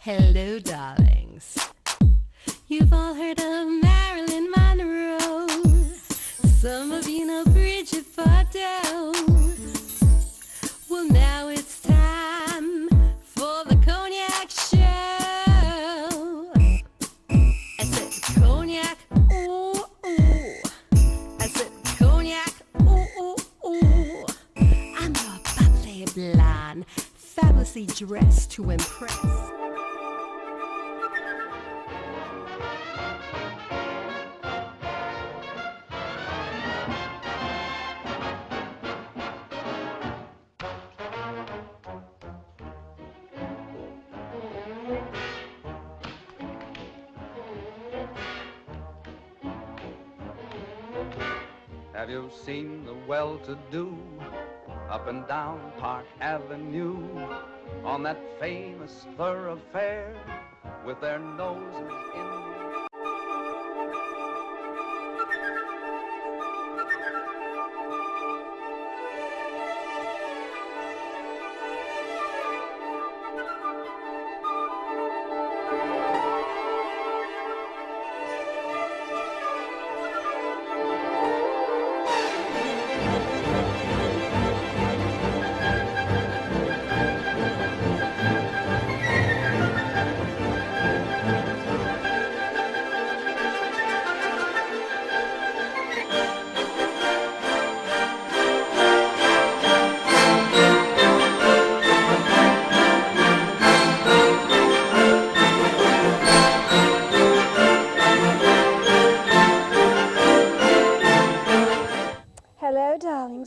Hello, darlings. You've all heard of Marilyn Monroe. Some of you know Bridget Bardot. Well, now it's time for the Cognac Show. I said Cognac, ooh, ooh. I said Cognac, ooh, ooh, ooh. I'm your bubbly blonde, fabulously dressed to impress. Have you seen the well-to-do up and down Park Avenue on that famous thoroughfare with their noses in the...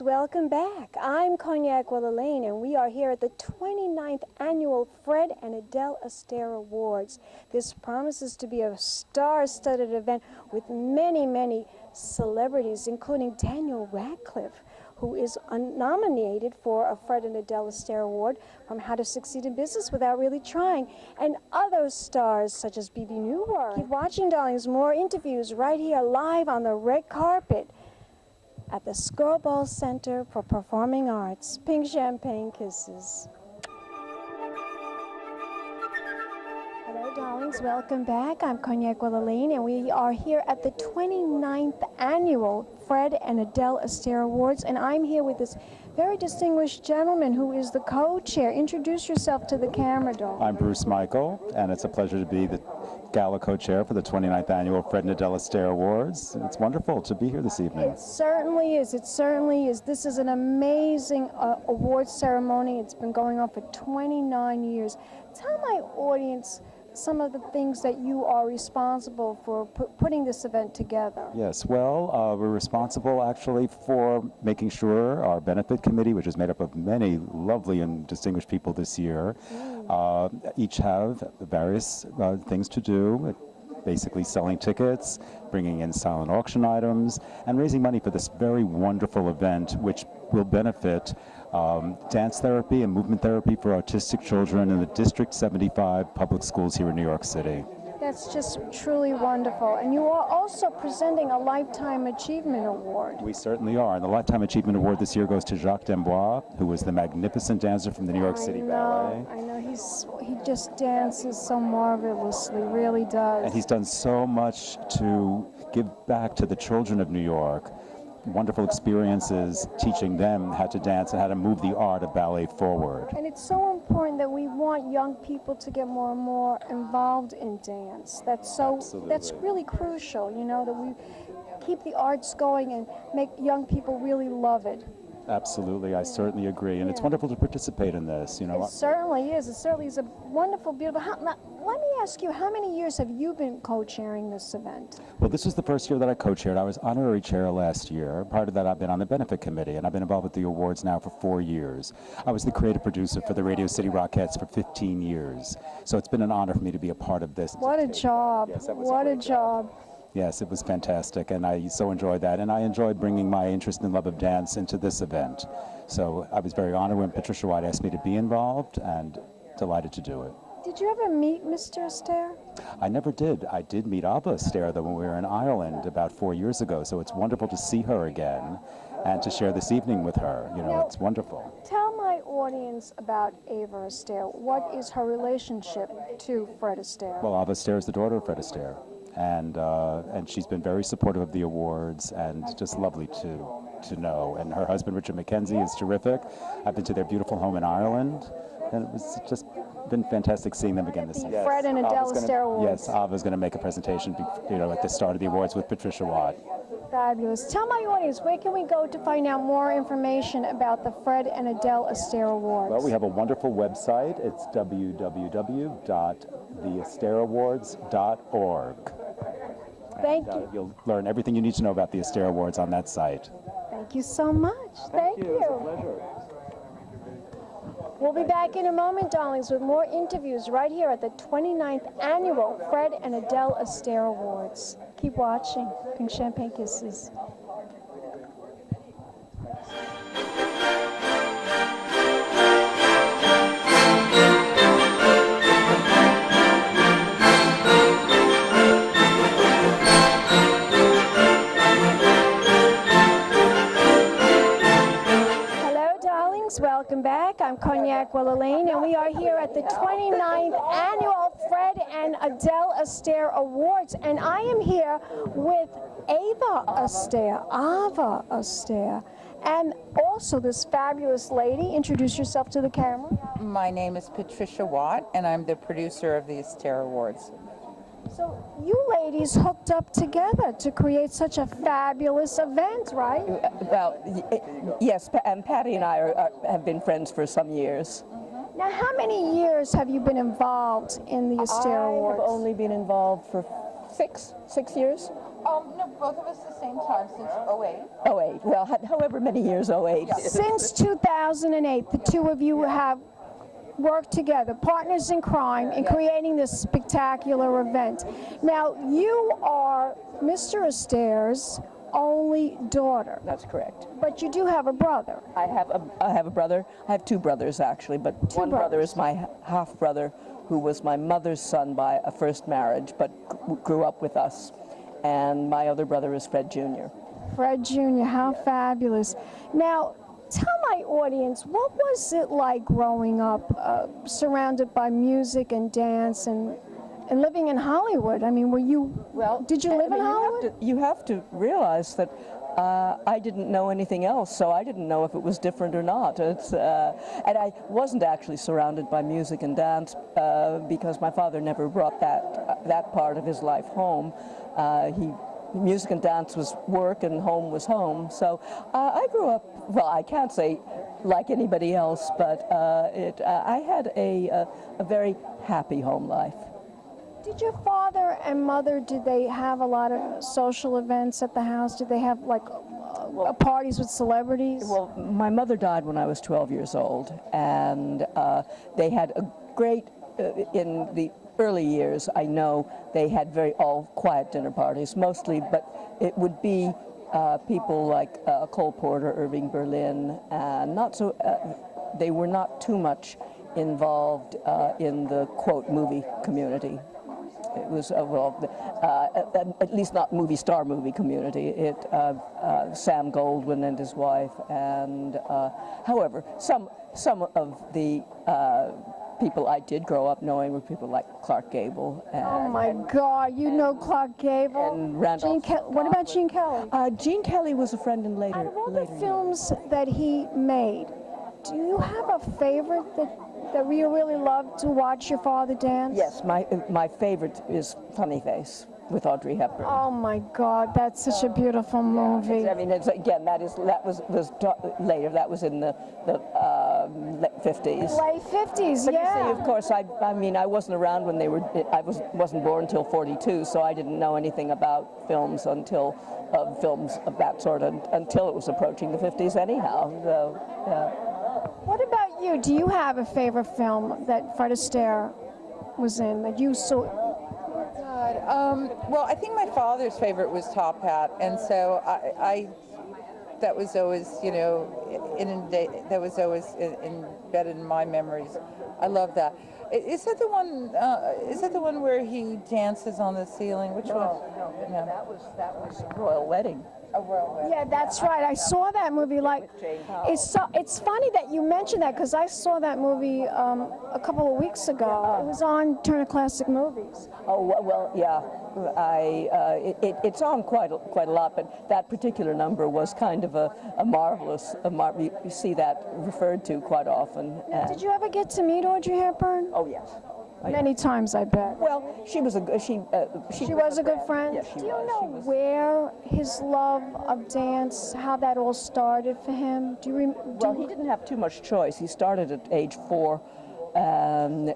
Welcome back. I'm Cognac Wellerlane, and we are here at the 29th Annual Fred and Adele Astaire Awards. This promises to be a star-studded event with many, many celebrities, including Daniel Radcliffe, who is nominated for a Fred and Adele Astaire Award from How to Succeed in Business Without Really Trying, and other stars such as Bebe Neuwirth. Keep watching, darlings. More interviews right here live on the red carpet at the Skirball Center for Performing Arts. Pink champagne kisses. Hello, darlings. Welcome back. I'm Cognac Wellerlane, and we are here at the 29th Annual Fred and Adele Astaire Awards, and I'm here with this very distinguished gentleman who is the co-chair. Introduce yourself to the camera, darling. I'm Bruce Michael, and it's a pleasure to be the Gala co-chair for the 29th Annual Fred and Adele Astaire Awards. It's wonderful to be here this evening. It certainly is. It certainly is. This is an amazing award ceremony. It's been going on for 29 years. Tell my audience some of the things that you are responsible for putting this event together. Yes, well, we're responsible actually for making sure our benefit committee, which is made up of many lovely and distinguished people this year, each have various things to do, basically selling tickets, bringing in silent auction items, and raising money for this very wonderful event, which will benefit dance therapy and movement therapy for autistic children in the District 75 public schools here in New York City. That's just truly wonderful. And you are also presenting a Lifetime Achievement Award. We certainly are. And the Lifetime Achievement Award this year goes to Jacques Dembois, who was the magnificent dancer from the New York City Ballet. I know. He just dances so marvelously, really does. And he's done so much to give back to the children of New York. Wonderful experiences teaching them how to dance and how to move the art of ballet forward. And it's so important that we want young people to get more and more involved in dance. That's really crucial, you know, that we keep the arts going and make young people really love it. Absolutely, I certainly agree, and it's wonderful to participate in this. You know, it certainly is. It certainly is a wonderful, beautiful. Let me ask you, how many years have you been co-chairing this event? Well, this was the first year that I co-chaired. I was honorary chair last year. Prior to that, I've been on the benefit committee, and I've been involved with the awards now for 4 years. I was the creative producer for the Radio City Rockettes for 15 years, so it's been an honor for me to be a part of this. What a job! Yes, that was what a a job! Yes, it was fantastic, and I so enjoyed that. And I enjoyed bringing my interest and love of dance into this event. So I was very honored when Patricia White asked me to be involved, and delighted to do it. Did you ever meet Mr. Astaire? I never did. I did meet Ava Astaire, though, when we were in Ireland about 4 years ago, so it's wonderful to see her again and to share this evening with her. You know, it's wonderful. Tell my audience about Ava Astaire. What is her relationship to Fred Astaire? Well, Ava Astaire is the daughter of Fred Astaire, and she's been very supportive of the awards and just lovely to know. And her husband, Richard McKenzie, is terrific. I've been to their beautiful home in Ireland, and it was just been fantastic seeing them again this year. Fred and Adele Astaire Awards. Yes, Ava's going to make a presentation, at the start of the awards with Patricia Watt. Fabulous. Tell my audience, where can we go to find out more information about the Fred and Adele Astaire Awards? Well, we have a wonderful website. It's www.theastaireawards.org. Thank you. You'll learn everything you need to know about the Astaire Awards on that site. Thank you so much. Thank you. It's a pleasure. We'll be back in a moment, darlings, with more interviews right here at the 29th Annual Fred and Adele Astaire Awards. Keep watching. Pink Champagne Kisses. Welcome back. I'm Cognac Wellerlane, and we are here at the 29th Annual Fred and Adele Astaire Awards, and I am here with Ava Astaire, and also this fabulous lady. Introduce yourself to the camera. My name is Patricia Watt, and I'm the producer of the Astaire Awards. So you ladies hooked up together to create such a fabulous event, right? Well, yes, and Patty and I have been friends for some years. Now, how many years have you been involved in the Astaire Awards? I have only been involved for six years. No, both of us the same time since 08. 08, well, however many years 08. Since 2008, the two of you have worked together, partners in crime, in creating this spectacular event. Now, you are Mr. Astaire's only daughter. That's correct. But you do have a brother. I have a brother. I have two brothers, actually, but one brother is my half-brother, who was my mother's son by a first marriage, but grew up with us. And my other brother is Fred Jr. Fred Jr., how fabulous. Now, tell my audience, what was it like growing up surrounded by music and dance and living in Hollywood? I mean, did you live in Hollywood? You have to realize that I didn't know anything else, so I didn't know if it was different or not. And I wasn't actually surrounded by music and dance because my father never brought that part of his life home. Music and dance was work and home was home. So I grew up, well, I can't say like anybody else, but I had a very happy home life. Did your father and mother, did they have a lot of social events at the house? Did they have like parties with celebrities? Well, my mother died when I was 12 years old, and they had a great, in the early years, I know they had all quiet dinner parties, mostly, but it would be people like Cole Porter, Irving Berlin, and they were not too much involved in the, quote, movie community. It was, at least not movie community. Sam Goldwyn and his wife, and however, some of the people I did grow up knowing were people like Clark Gable. Oh my God, you know Clark Gable? And Randolph. What about Gene Kelly? Gene Kelly was a friend in later. Out of all the films that he made, do you have a favorite that you really love to watch your father dance? Yes, my favorite is Funny Face with Audrey Hepburn. Oh my God, that's such a beautiful movie. I mean, again, that was later. That was in the 50s. Late 50s, but yeah. You see, of course, I mean, I wasn't around when they were. I wasn't born until 42, so I didn't know anything about films until films of that sort until it was approaching the 50s, anyhow. So, What about you? Do you have a favorite film that Fred Astaire was in that you saw? Well, I think my father's favorite was Top Hat, and so that was always, that was always embedded in my memories. I love that. Is that the one? Is that the one where he dances on the ceiling? Which one? No, that was Royal Wedding. Yeah, that's right. I saw that movie. Like, it's funny that you mentioned that because I saw that movie a couple of weeks ago. It was on Turner Classic Movies. Oh well, yeah. It's on quite a lot, but that particular number was kind of a marvelous. You see that referred to quite often. Did you ever get to meet Audrey Hepburn? Oh yes. Many times, I bet. Well, she was a She was a good friend. Yes, she Do you was. know where his love of dance, how that all started for him? Well, he didn't have too much choice. He started at age 4.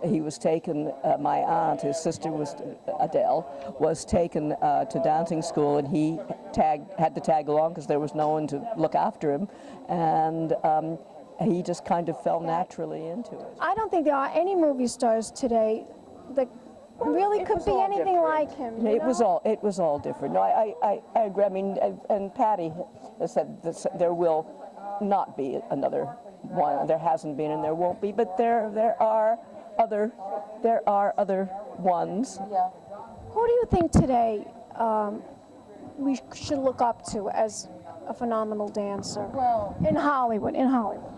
He was taken, my aunt, his sister was Adele, was taken to dancing school, and he had to tag along because there was no one to look after him, and he just kind of fell naturally into it. I don't think there are any movie stars today that really could be anything like him. It was all different. No, I agree. I mean, and Patty has said that there will not be another one. There hasn't been, and there won't be. But there are other ones. Yeah. Who do you think today we should look up to as a phenomenal dancer? Well, In Hollywood. in Hollywood.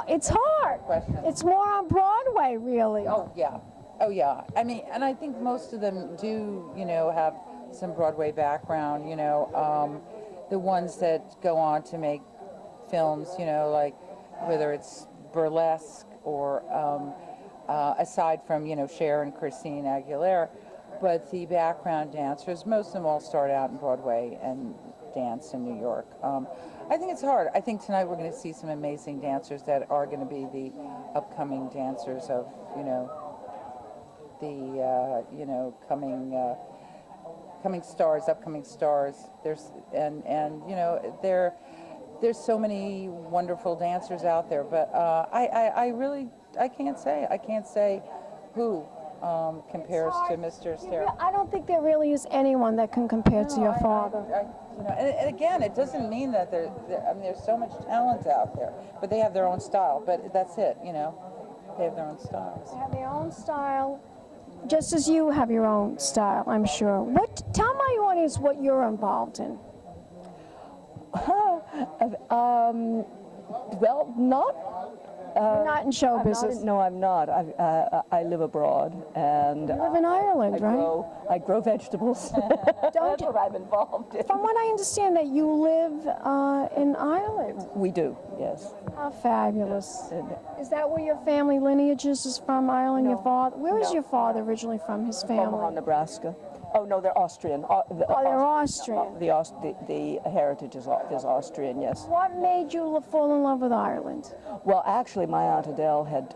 It's hard. Question. It's more on Broadway, really. Oh yeah. I mean, and I think most of them do, have some Broadway background. The ones that go on to make films, like whether it's burlesque or aside from Cher and Christine Aguilera, but the background dancers, most of them all start out in Broadway and dance in New York. I think it's hard. I think tonight we're going to see some amazing dancers that are going to be the upcoming dancers of, coming stars, upcoming stars. There's there's so many wonderful dancers out there, but I can't say who compares to Mr. Astaire. I don't think there really is anyone that can compare to your father. And again, it doesn't mean that there's so much talent out there, but they have their own style. But that's it, they have their own styles. They have their own style, just as you have your own style, I'm sure. Tell my audience what you're involved in. Well, not. You're not in show business. No, I'm not. I live abroad, and You live in Ireland, right? I grow vegetables. That's what I'm involved in. From what I understand, that you live in Ireland. We do, yes. How fabulous. And Is that where your family lineage is from, Ireland? No. Your father? Where is No. your father originally from, his Omaha, family? Nebraska. Oh no, they're Austrian. They're Austrian. The heritage is Austrian, yes. What made you fall in love with Ireland? Well, actually, my aunt Adele had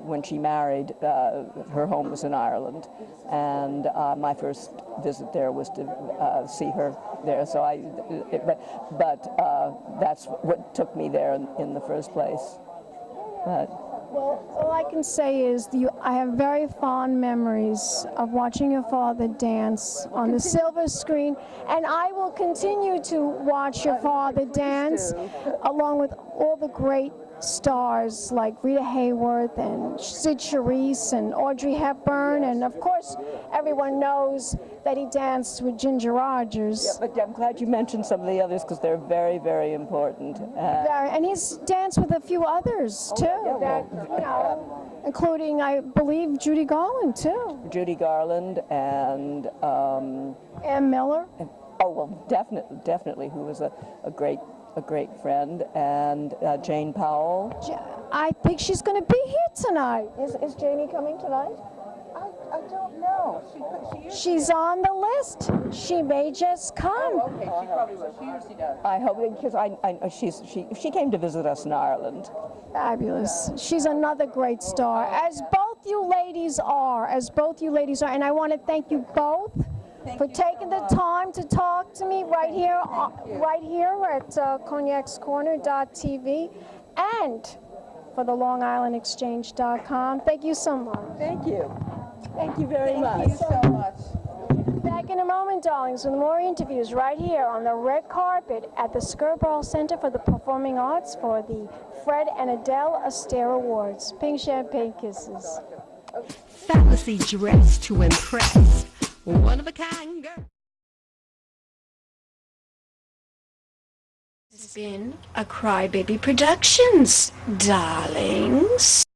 when she married, her home was in Ireland, and my first visit there was to see her there. So but that's what took me there in the first place. Well, all I can say is I have very fond memories of watching your father dance on the silver screen, and I will continue to watch your father dance along with all the great stars like Rita Hayworth and Sid Charisse and Audrey Hepburn, and of course everyone knows that he danced with Ginger Rogers. Yeah, but I'm glad you mentioned some of the others because they're very, very important. And he's danced with a few others too, including, I believe, Judy Garland too. Judy Garland and Ann Miller. oh well, definitely, who was a great friend, and Jane Powell. I think she's going to be here tonight. Is Janie coming tonight? I don't know. She's on the list. She may just come. Okay, she probably will. She usually does. I hope, because she came to visit us in Ireland. Fabulous. She's another great star, as both you ladies are, and I want to thank you both for taking the time to talk to me right here at Cognacscorner.tv and for the LongIslandExchange.com. Thank you so much. Thank you. Thank you very much. Thank you so much. Back in a moment, darlings, with more interviews right here on the red carpet at the Skirball Center for the Performing Arts for the Fred and Adele Astaire Awards. Pink champagne kisses. Fabulously dressed to impress, one of a kind girl. This has been a Crybaby Productions, darlings.